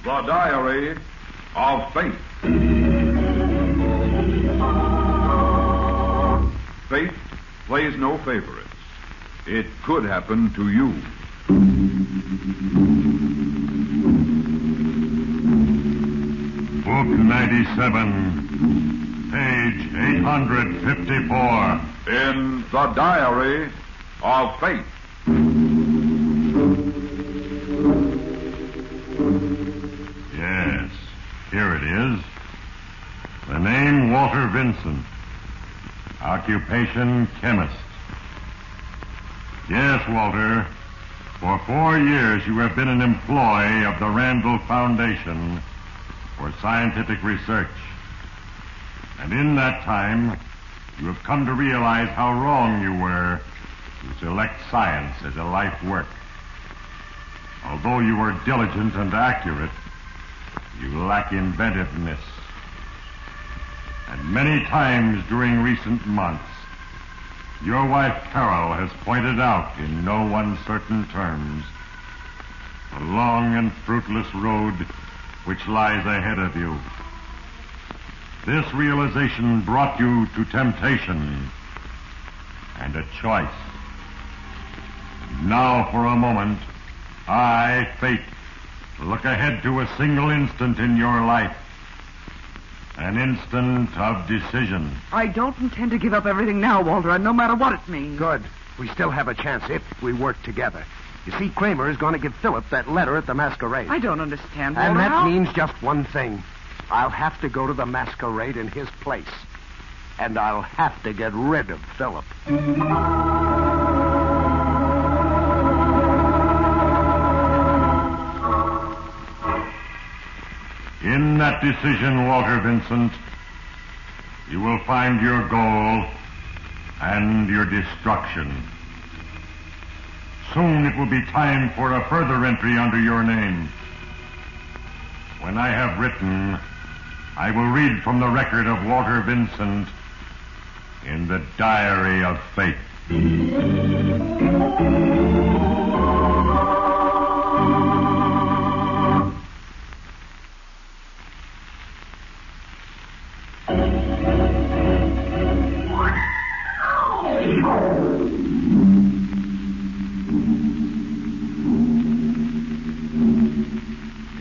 The Diary of Fate. Fate plays no favorites. It could happen to you. Book 97, page 854. In The Diary of Fate. Yes, here it is. The name Walter Vincent. Occupation chemist. Yes, Walter. For 4 years you have been an employee of the Randall Foundation for scientific research. And in that time, you have come to realize how wrong you were to select science as a life work. Although you were diligent and accurate, you lack inventiveness. And many times during recent months, your wife Carol has pointed out in no uncertain terms the long and fruitless road which lies ahead of you. This realization brought you to temptation and a choice. Now for a moment, I, Fate, look ahead to a single instant in your life. An instant of decision. I don't intend to give up everything now, Walter, no matter what it means. Good. We still have a chance if we work together. You see, Kramer is going to give Philip that letter at the masquerade. I don't understand, Walter. And that means just one thing. I'll have to go to the masquerade in his place. And I'll have to get rid of Philip. In that decision, Walter Vincent, you will find your goal and your destruction. Soon it will be time for a further entry under your name. When I have written, I will read from the record of Walter Vincent in the Diary of Fate.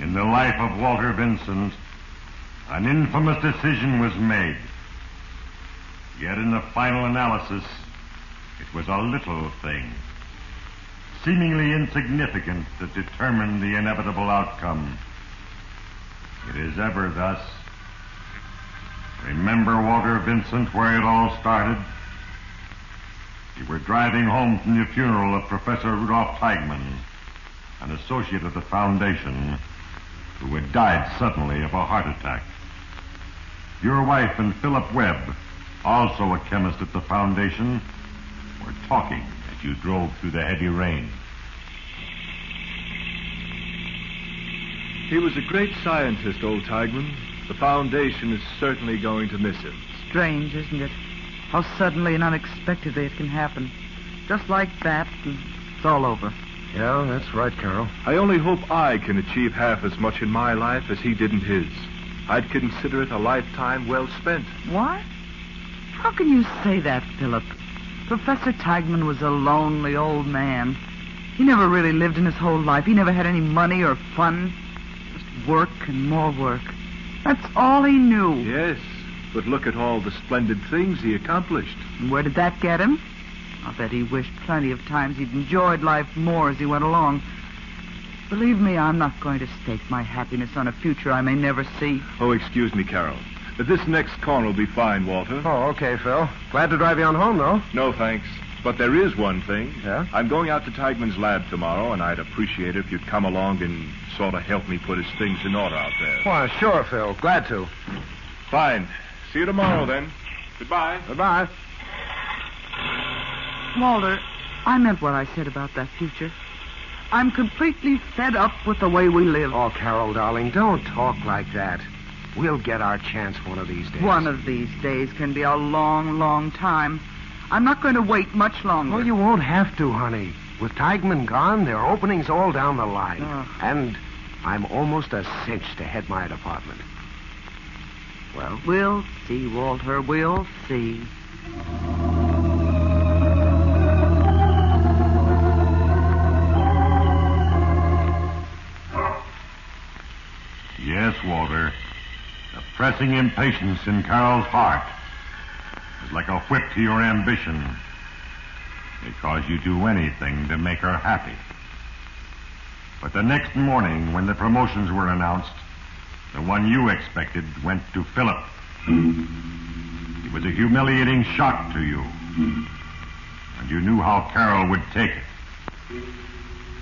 In the life of Walter Vincent, an infamous decision was made. Yet in the final analysis, it was a little thing, seemingly insignificant, that determined the inevitable outcome. It is ever thus. Remember, Walter Vincent, where it all started? You were driving home from the funeral of Professor Rudolph Teigman, an associate of the Foundation, who had died suddenly of a heart attack. Your wife and Philip Webb, also a chemist at the Foundation, were talking as you drove through the heavy rain. He was a great scientist, old Teigman. The Foundation is certainly going to miss him. Strange, isn't it? How suddenly and unexpectedly it can happen. Just like that, and it's all over. Yeah, that's right, Carol. I only hope I can achieve half as much in my life as he did in his. I'd consider it a lifetime well spent. What? How can you say that, Philip? Professor Teigman was a lonely old man. He never really lived in his whole life. He never had any money or fun. Just work and more work. That's all he knew. Yes, but look at all the splendid things he accomplished. And where did that get him? I'll bet he wished plenty of times he'd enjoyed life more as he went along. Believe me, I'm not going to stake my happiness on a future I may never see. Oh, excuse me, Carol. This next corner will be fine, Walter. Oh, okay, Phil. Glad to drive you on home, though. No, thanks. But there is one thing. Yeah? I'm going out to Teigman's lab tomorrow, and I'd appreciate it if you'd come along and sort of help me put his things in order out there. Why, sure, Phil. Glad to. Fine. See you tomorrow, then. Goodbye. Goodbye. Walter, I meant what I said about that future. I'm completely fed up with the way we live. Oh, Carol, darling, don't talk like that. We'll get our chance one of these days. One of these days can be a long, long time. I'm not going to wait much longer. Oh, you won't have to, honey. With Teigman gone, there are openings all down the line. Oh. And I'm almost a cinch to head my department. Well, We'll see, Walter. We'll see. Yes, Walter. The pressing impatience in Carol's heart is like a whip to your ambition. Because you do anything to make her happy. But the next morning, when the promotions were announced, the one you expected went to Philip. It was a humiliating shock to you. And you knew how Carol would take it.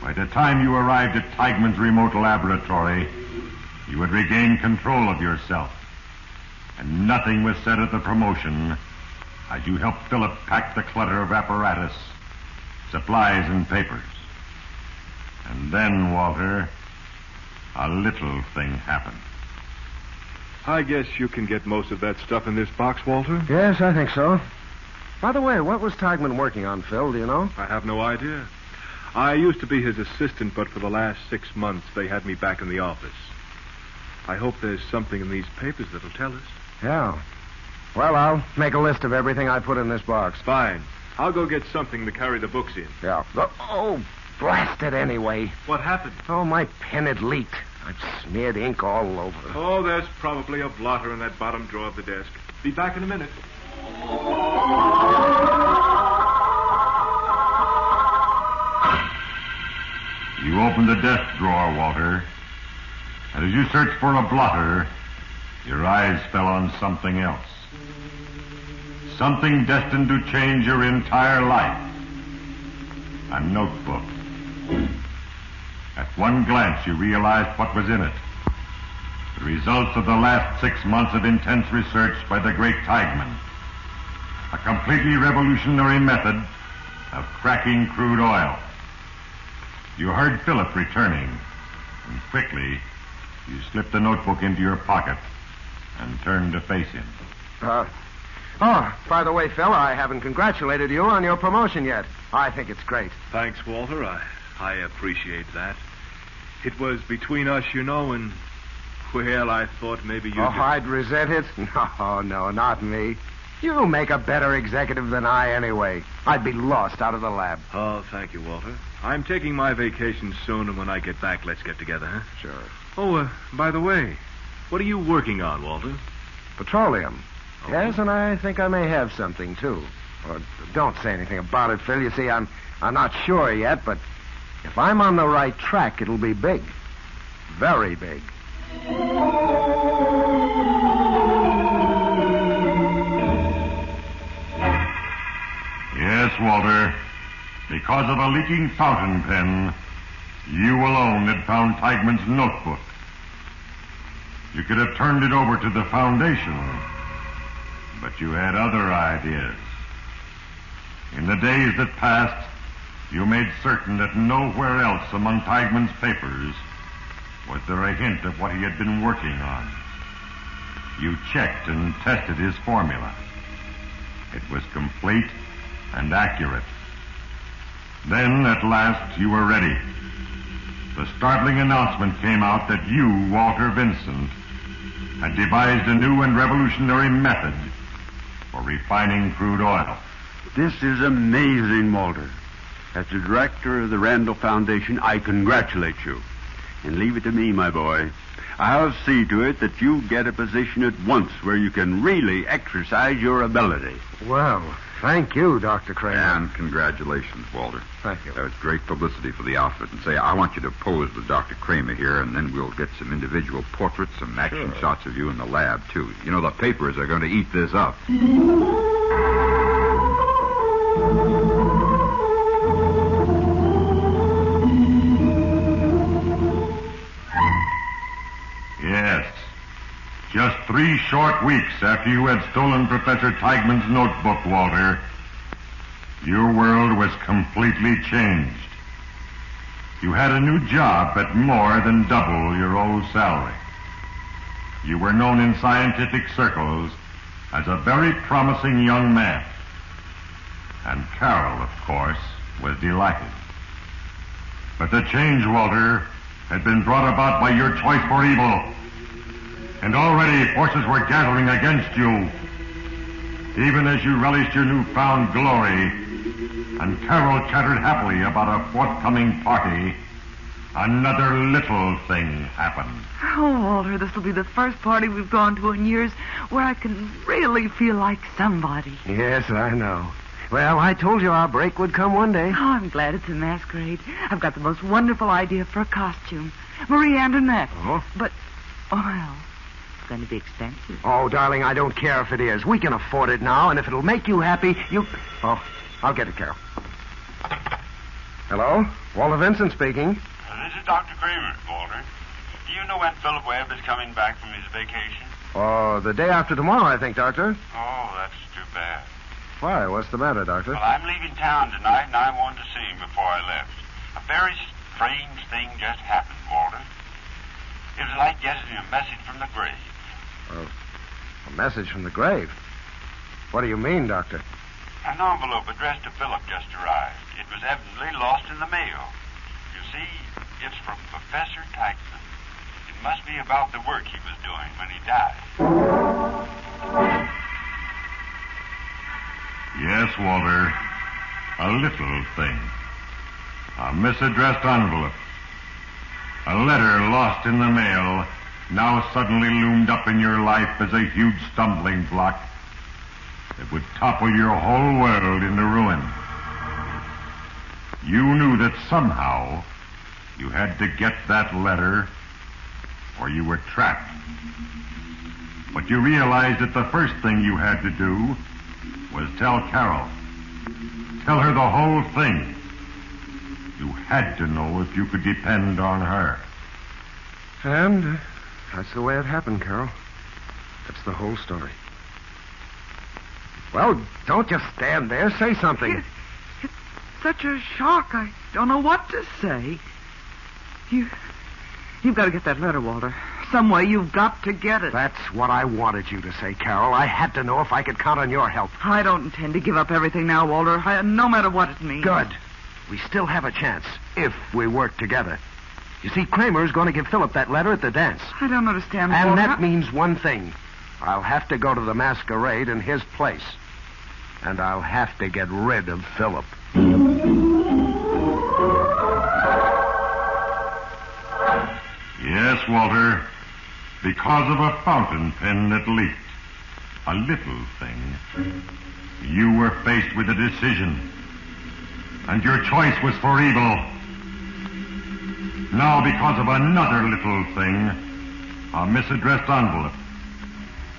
By the time you arrived at Teigman's remote laboratory, you had regained control of yourself. And nothing was said at the promotion as you helped Philip pack the clutter of apparatus, supplies, and papers. And then, Walter, a little thing happened. I guess you can get most of that stuff in this box, Walter. yes, I think so. By the way, what was Teigman working on, Phil? Do you know? I have no idea. I used to be his assistant, but for the last 6 months, they had me back in the office. I hope there's something in these papers that'll tell us. Yeah. Well, I'll make a list of everything I put in this box. Fine. I'll go get something to carry the books in. Yeah. Oh, blast it anyway. What happened? Oh, my pen had leaked. I've smeared ink all over. Oh, there's probably a blotter in that bottom drawer of the desk. Be back in a minute. You opened the desk drawer, Walter. And as you searched for a blotter, your eyes fell on something else. Something destined to change your entire life. A notebook. At one glance, you realized what was in it. The results of the last 6 months of intense research by the great Teigman. A completely revolutionary method of cracking crude oil. You heard Philip returning, and quickly you slipped the notebook into your pocket and turned to face him. By the way, Phil, I haven't congratulated you on your promotion yet. I think it's great. Thanks, Walter. I appreciate that. It was between us, you know, and, well, I thought maybe you... I'd resent it? No, not me. You make a better executive than I anyway. I'd be lost out of the lab. Oh, thank you, Walter. I'm taking my vacation soon, and when I get back, let's get together, huh? Sure. Oh, by the way, what are you working on, Walter? Petroleum. Oh. Yes, and I think I may have something, too. Don't say anything about it, Phil. You see, I'm not sure yet, but if I'm on the right track, it'll be big. Very big. Yes, Walter. Because of a leaking fountain pen, you alone had found Teigman's notebook. You could have turned it over to the Foundation, but you had other ideas. In the days that passed, you made certain that nowhere else among Teigman's papers was there a hint of what he had been working on. You checked and tested his formula. It was complete and accurate. Then, at last, you were ready. The startling announcement came out that you, Walter Vincent, had devised a new and revolutionary method for refining crude oil. This is amazing, Walter. As the director of the Randall Foundation, I congratulate you. And leave it to me, my boy. I'll see to it that you get a position at once where you can really exercise your ability. Well, thank you, Dr. Kramer. And congratulations, Walter. Thank you. That was great publicity for the outfit. And say, I want you to pose with Dr. Kramer here, and then we'll get some individual portraits, some action shots of you in the lab, too. You know, the papers are going to eat this up. Yes. Just 3 short weeks after you had stolen Professor Teigman's notebook, Walter, your world was completely changed. You had a new job at more than double your old salary. You were known in scientific circles as a very promising young man. And Carol, of course, was delighted. But the change, Walter, had been brought about by your choice for evil. And already forces were gathering against you. Even as you relished your newfound glory, and Carol chattered happily about a forthcoming party, another little thing happened. Oh, Walter, this will be the first party we've gone to in years where I can really feel like somebody. Yes, I know. Well, I told you our break would come one day. Oh, I'm glad it's a masquerade. I've got the most wonderful idea for a costume. Marie Antoinette. Oh? But, well, it's going to be expensive. Oh, darling, I don't care if it is. We can afford it now, and if it'll make you happy, you... Oh, I'll get it, Carol. Hello? Walter Vincent speaking. This is Dr. Kramer, Walter. Do you know when Philip Webb is coming back from his vacation? Oh, the day after tomorrow, I think, Doctor. Oh, that's too bad. Why? What's the matter, Doctor? Well, I'm leaving town tonight, and I wanted to see him before I left. A very strange thing just happened, Walter. It was like getting a message from the grave. Oh, a message from the grave? What do you mean, Doctor? An envelope addressed to Philip just arrived. It was evidently lost in the mail. You see, it's from Professor Teichman. It must be about the work he was doing when he died. Yes, Walter. A little thing. A misaddressed envelope. A letter lost in the mail now suddenly loomed up in your life as a huge stumbling block that would topple your whole world into ruin. You knew that somehow you had to get that letter or you were trapped. But you realized that the first thing you had to do was tell Carol. Tell her the whole thing. You had to know if you could depend on her. And that's the way it happened, Carol. That's the whole story. Well, don't just stand there. Say something. It's such a shock. I don't know what to say. You've got to get that letter, Walter. Some way you've got to get it. That's what I wanted you to say, Carol. I had to know if I could count on your help. I don't intend to give up everything now, Walter. No matter what it means. Good. We still have a chance if we work together. You see, Kramer's going to give Philip that letter at the dance. I don't understand, And Walter. that means one thing. I'll have to go to the masquerade in his place. And I'll have to get rid of Philip. Yes, Walter. Because of a fountain pen that leaked. A little thing. You were faced with a decision. And your choice was for evil. Now, because of another little thing, a misaddressed envelope,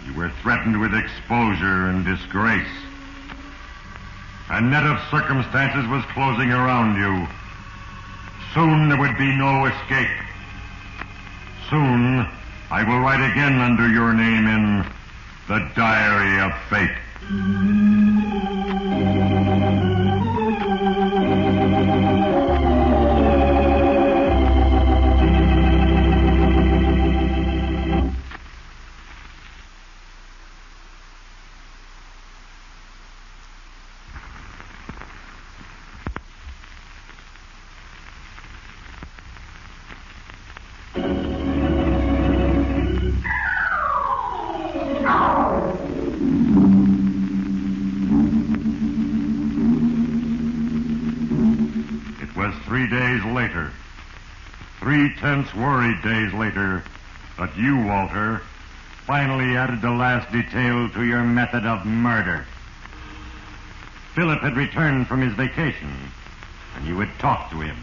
you were threatened with exposure and disgrace. A net of circumstances was closing around you. Soon there would be no escape. Soon, I will write again under your name in the Diary of Fate. It was 3 days later, 3 tense, worried days later, that you, Walter, finally added the last detail to your method of murder. Philip had returned from his vacation, and you had talked to him.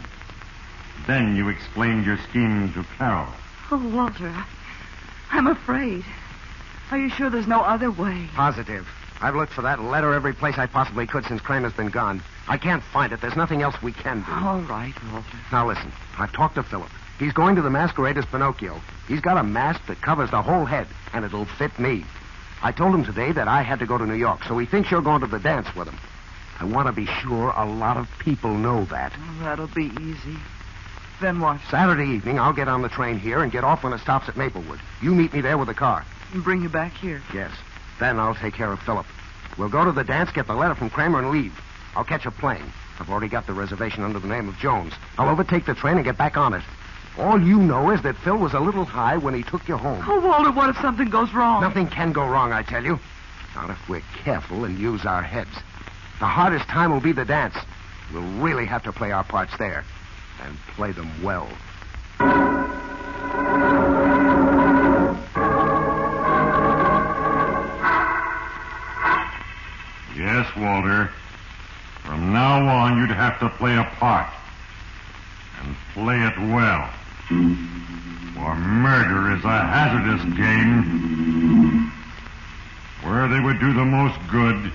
Then you explained your scheme to Carol. Oh, Walter, I'm afraid. Are you sure there's no other way? Positive. I've looked for that letter every place I possibly could since Kramer's been gone. I can't find it. There's nothing else we can do. All right, Walter. Now, listen. I've talked to Philip. He's going to the masquerade as Pinocchio. He's got a mask that covers the whole head, and it'll fit me. I told him today that I had to go to New York, so he thinks you're going to the dance with him. I want to be sure a lot of people know that. Oh, that'll be easy. Then what? Saturday evening, I'll get on the train here and get off when it stops at Maplewood. You meet me there with the car. And bring you back here. Yes. Then I'll take care of Philip. We'll go to the dance, get the letter from Kramer, and leave. I'll catch a plane. I've already got the reservation under the name of Jones. I'll overtake the train and get back on it. All you know is that Phil was a little high when he took you home. Oh, Walter, what if something goes wrong? Nothing can go wrong, I tell you. Not if we're careful and use our heads. The hardest time will be the dance. We'll really have to play our parts there. And play them well. Yes, Walter. From now on, you'd have to play a part. And play it well. For murder is a hazardous game. Where they would do the most good,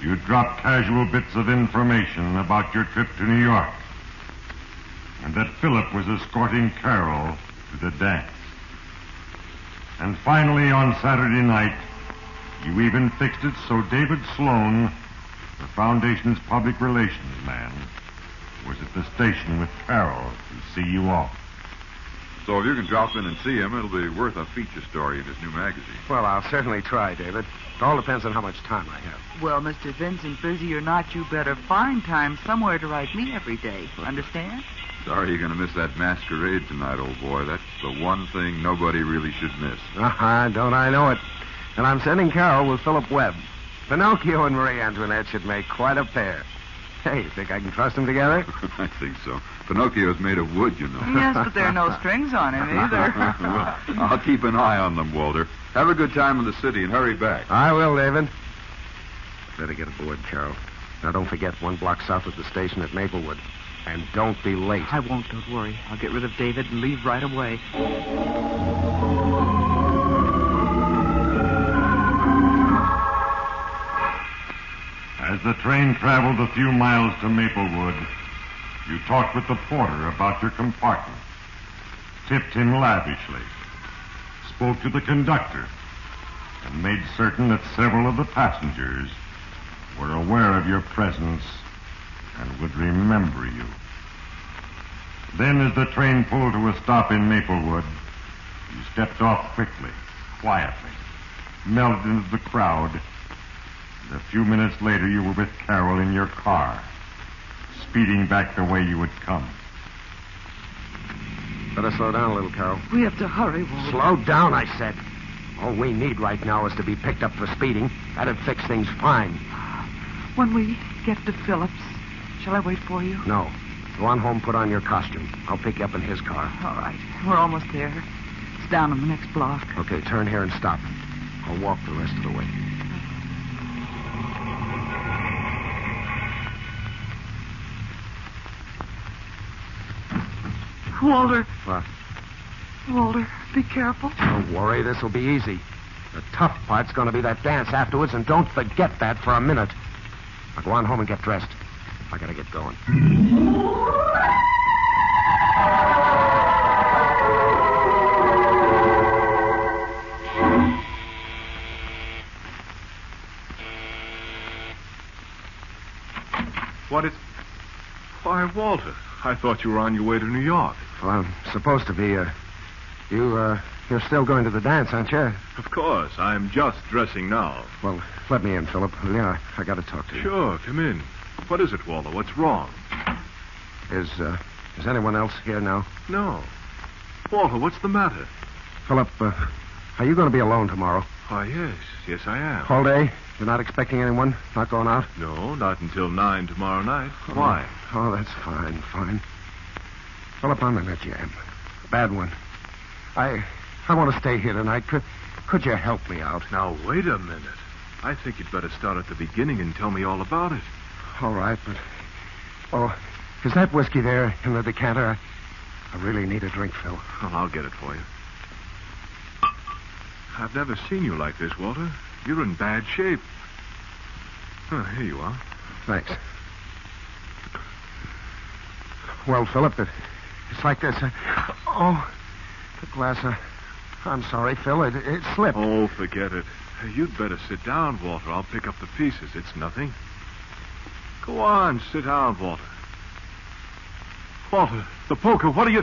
you'd drop casual bits of information about your trip to New York. And that Philip was escorting Carol to the dance. And finally, on Saturday night, you even fixed it so David Sloan, the Foundation's public relations man, was at the station with Carol to see you off. So if you can drop in and see him, it'll be worth a feature story in his new magazine. Well, I'll certainly try, David. It all depends on how much time I have. Well, Mr. Vincent, busy or not, you better find time somewhere to write me every day. Understand? Sorry you're going to miss that masquerade tonight, old boy. That's the one thing nobody really should miss. Don't I know it? And I'm sending Carol with Philip Webb. Pinocchio and Marie Antoinette should make quite a pair. Hey, you think I can trust them together? I think so. Pinocchio's made of wood, you know. Yes, but there are no strings on him either. Well, I'll keep an eye on them, Walter. Have a good time in the city and hurry back. I will, David. Better get aboard, Carol. Now, don't forget, 1 block south of the station at Maplewood. And don't be late. I won't, don't worry. I'll get rid of David and leave right away. As the train traveled a few miles to Maplewood, you talked with the porter about your compartment, tipped him lavishly, spoke to the conductor, and made certain that several of the passengers were aware of your presence and would remember you. Then, as the train pulled to a stop in Maplewood, you stepped off quickly, quietly, melted into the crowd, and a few minutes later you were with Carol in your car, speeding back the way you had come. Better slow down a little, Carol. We have to hurry, Walter. Slow down, I said. All we need right now is to be picked up for speeding. That'd fix things fine. When we get to Phillips, shall I wait for you? No. Go on home, put on your costume. I'll pick you up in his car. All right. We're almost there. It's down on the next block. Okay, turn here and stop. I'll walk the rest of the way. Walter. What? Walter, be careful. Don't worry, this will be easy. The tough part's going to be that dance afterwards, and don't forget that for a minute. Now go on home and get dressed. I gotta get going. What is... Why, Walter, I thought you were on your way to New York. Well, I'm supposed to be. You're still going to the dance, aren't you? Of course. I'm just dressing now. Well, let me in, Philip. Yeah, I got to talk to you. Sure, come in. What is it, Walter? What's wrong? Is anyone else here now? No. Walter, what's the matter? Philip, are you going to be alone tomorrow? Why, yes. Yes, I am. All day? You're not expecting anyone? Not going out? No, not until 9 tomorrow night. Why? Oh, that's fine. Philip, I'm in a jam. A bad one. I want to stay here tonight. Could you help me out? Now, wait a minute. I think you'd better start at the beginning and tell me all about it. All right, but... Oh, is that whiskey there in the decanter? I really need a drink, Phil. Well, I'll get it for you. I've never seen you like this, Walter. You're in bad shape. Oh, here you are. Thanks. Well, Philip, it's like this. Oh, the glass. I'm sorry, Phil. It slipped. Oh, forget it. You'd better sit down, Walter. I'll pick up the pieces. It's nothing. Go on, sit down, Walter. Walter, the poker, what are you...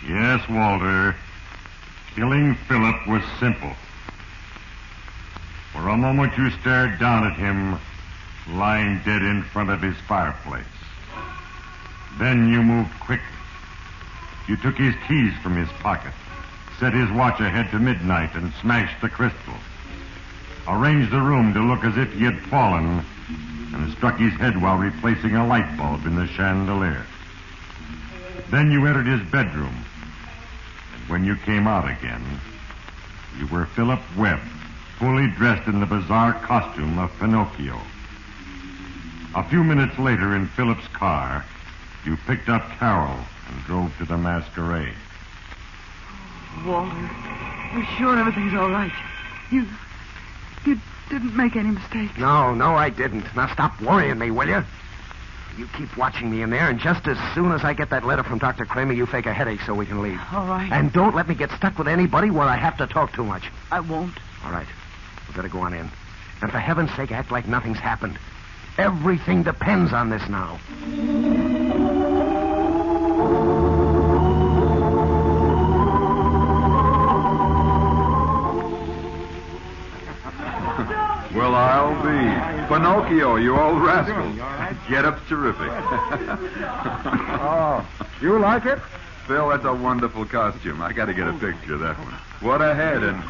Yes, Walter. Killing Philip was simple. For a moment you stared down at him lying dead in front of his fireplace. Then you moved quickly. You took his keys from his pocket, set his watch ahead to midnight, and smashed the crystal. Arranged the room to look as if he had fallen, and struck his head while replacing a light bulb in the chandelier. Then you entered his bedroom, and when you came out again, you were Philip Webb, fully dressed in the bizarre costume of Pinocchio. A few minutes later, in Philip's car, you picked up Carol and drove to the masquerade. Walter, you're sure everything's all right? You didn't make any mistakes? No, I didn't. Now stop worrying me, will you? You keep watching me in there, and just as soon as I get that letter from Dr. Kramer, you fake a headache so we can leave. All right. And don't let me get stuck with anybody where I have to talk too much. I won't. All right. We better go on in. And for heaven's sake, act like nothing's happened. Everything depends on this now. Well, I'll be. Pinocchio, you old rascal. Get-up's terrific. Oh, you like it? Phil, that's a wonderful costume. I got to get a picture of that one. What a head and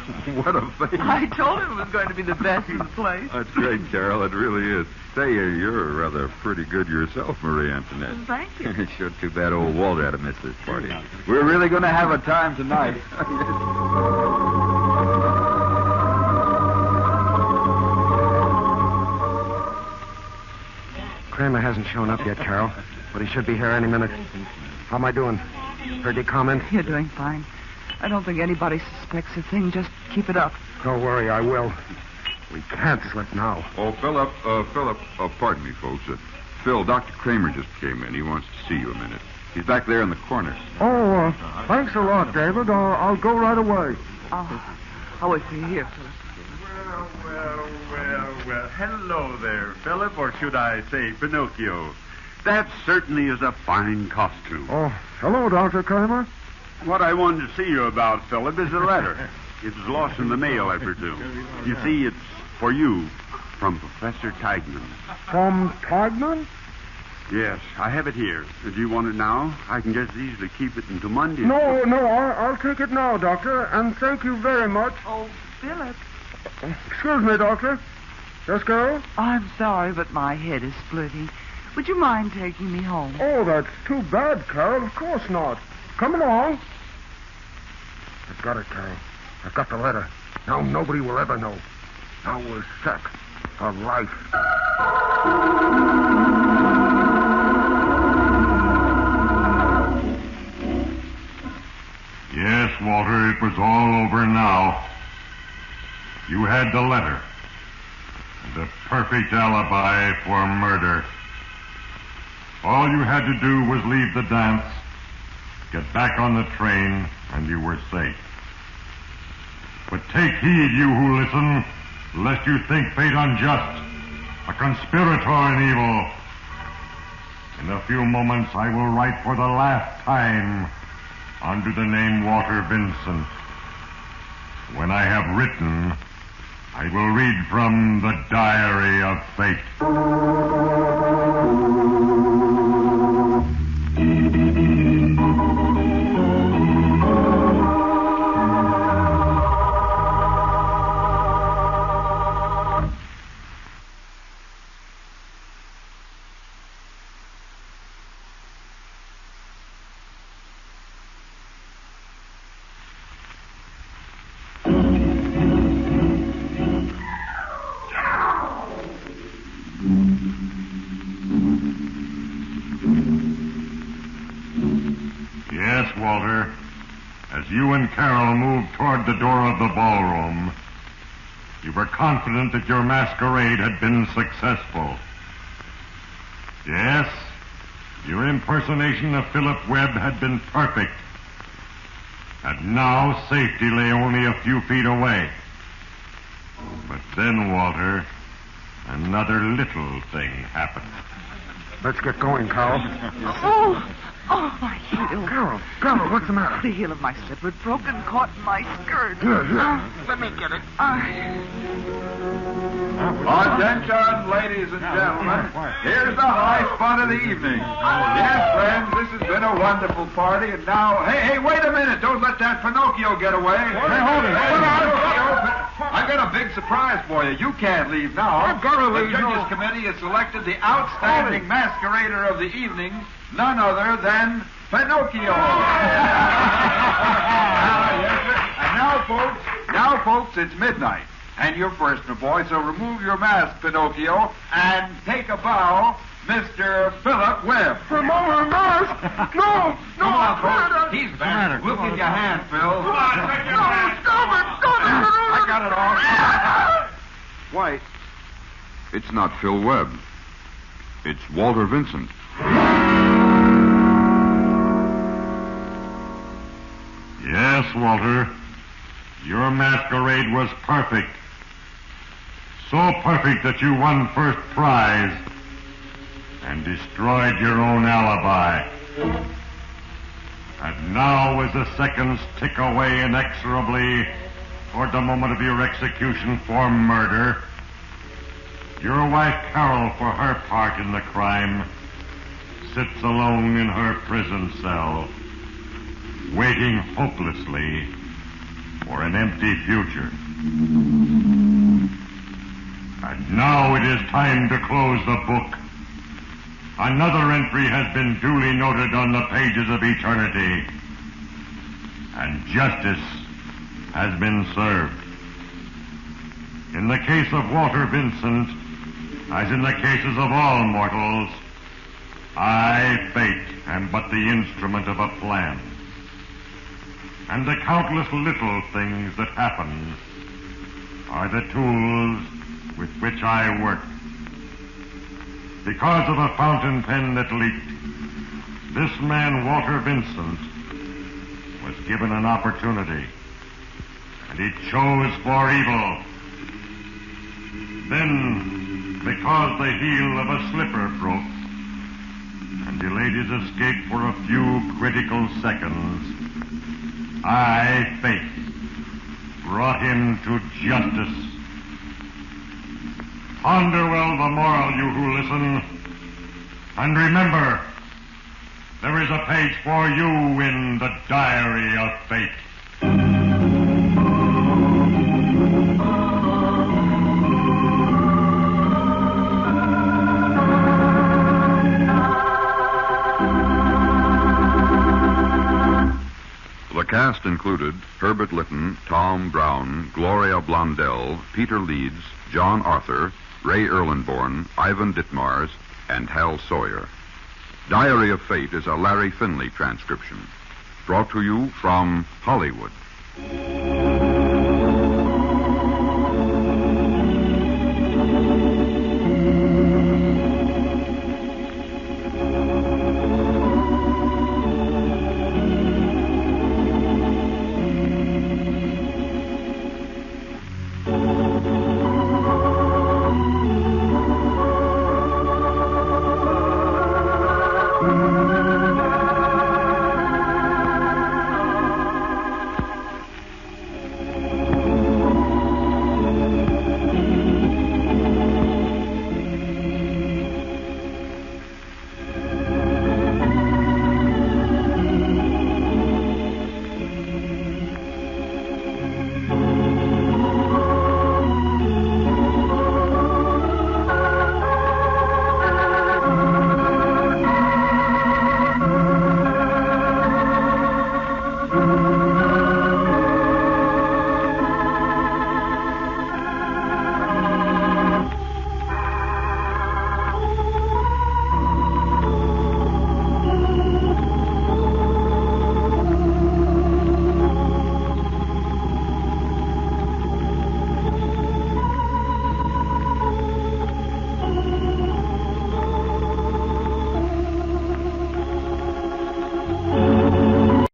what a face. I told him it was going to be the best in the place. That's great, Carol. It really is. Say, you're rather pretty good yourself, Marie Antoinette. Thank you. It's sure too bad old Walter had to miss this party. We're really going to have a time tonight. Kramer hasn't shown up yet, Carol, but he should be here any minute. How am I doing? Heard you comment? You're doing fine. I don't think anybody suspects a thing. Just keep it up. Don't worry, I will. We can't slip now. Oh, Philip, pardon me, folks. Phil, Dr. Kramer just came in. He wants to see you a minute. He's back there in the corner. Oh, thanks a lot, David. I'll go right away. I'll wait for you here, Philip. Well. Hello there, Philip, or should I say Pinocchio. That certainly is a fine costume. Oh, hello, Dr. Kramer. What I wanted to see you about, Philip, is a letter. It was lost in the mail, I presume. You see, it's for you from Professor Teigman. From Teigman? Yes, I have it here. Do you want it now? I can just easily keep it until Monday. No, I'll take it now, Doctor, and thank you very much. Oh, Philip. Excuse me, Doctor. Yes, Carol? I'm sorry, but my head is splitting. Would you mind taking me home? Oh, that's too bad, Carol. Of course not. Come along. I've got it, Carol. I've got the letter. Now nobody will ever know. Now we're set for life. Yes, Walter, it was all over now. You had the letter. The perfect alibi for murder. All you had to do was leave the dance, get back on the train, and you were safe. But take heed, you who listen, lest you think fate unjust, a conspirator in evil. In a few moments I will write for the last time under the name Walter Vincent. When I have written, I will read from the Diary of Fate. Yes, Walter. As you and Carol moved toward the door of the ballroom, you were confident that your masquerade had been successful. Yes, your impersonation of Philip Webb had been perfect. And now safety lay only a few feet away. But then, Walter, another little thing happened. Let's get going, Carol. Oh, my heel. Carol, what's the matter? The heel of my slipper broken, caught in my skirt. Here. Let me get it. Attention, ladies and gentlemen. Here's the high spot of the evening. Yes, friends, this has been a wonderful party, and now... Hey, wait a minute. Don't let that Pinocchio get away. Hey, hold it. I've got a big surprise for you. You can't leave now. I've got to leave. The Judges Committee has selected the outstanding masquerader of the evening, none other than Pinocchio. And now, folks, it's midnight. And you're first, my boy, so remove your mask, Pinocchio, and take a bow, Mr. Philip Webb. Remove my mask? No, Come on, folks. He's back. We'll give you a hand, Phil. Come on, take your mask. Stop it. I got it all. Why, It's not Phil Webb. It's Walter Vincent. Yes, Walter. Your masquerade was perfect. So perfect that you won first prize and destroyed your own alibi. And now, as the seconds tick away inexorably toward the moment of your execution for murder, your wife Carol, for her part in the crime, sits alone in her prison cell, waiting hopelessly for an empty future. And now it is time to close the book. Another entry has been duly noted on the pages of eternity, and justice has been served. In the case of Walter Vincent, as in the cases of all mortals, I, fate, am but the instrument of a plan. And the countless little things that happen are the tools with which I work. Because of a fountain pen that leaked, this man, Walter Vincent, was given an opportunity, and he chose for evil. Then, because the heel of a slipper broke and delayed his escape for a few critical seconds, I, fate, brought him to justice. Ponder well the moral, you who listen, and remember, there is a page for you in the diary of fate. The cast included Herb Lytton, Tom Brown, Gloria Blondell, Peter Leeds, John Arthur, Ray Ehrlenborn, Ivan Ditmars, and Hal Sawyer. Diary of Fate is a Larry Finlay transcription. Brought to you from Hollywood.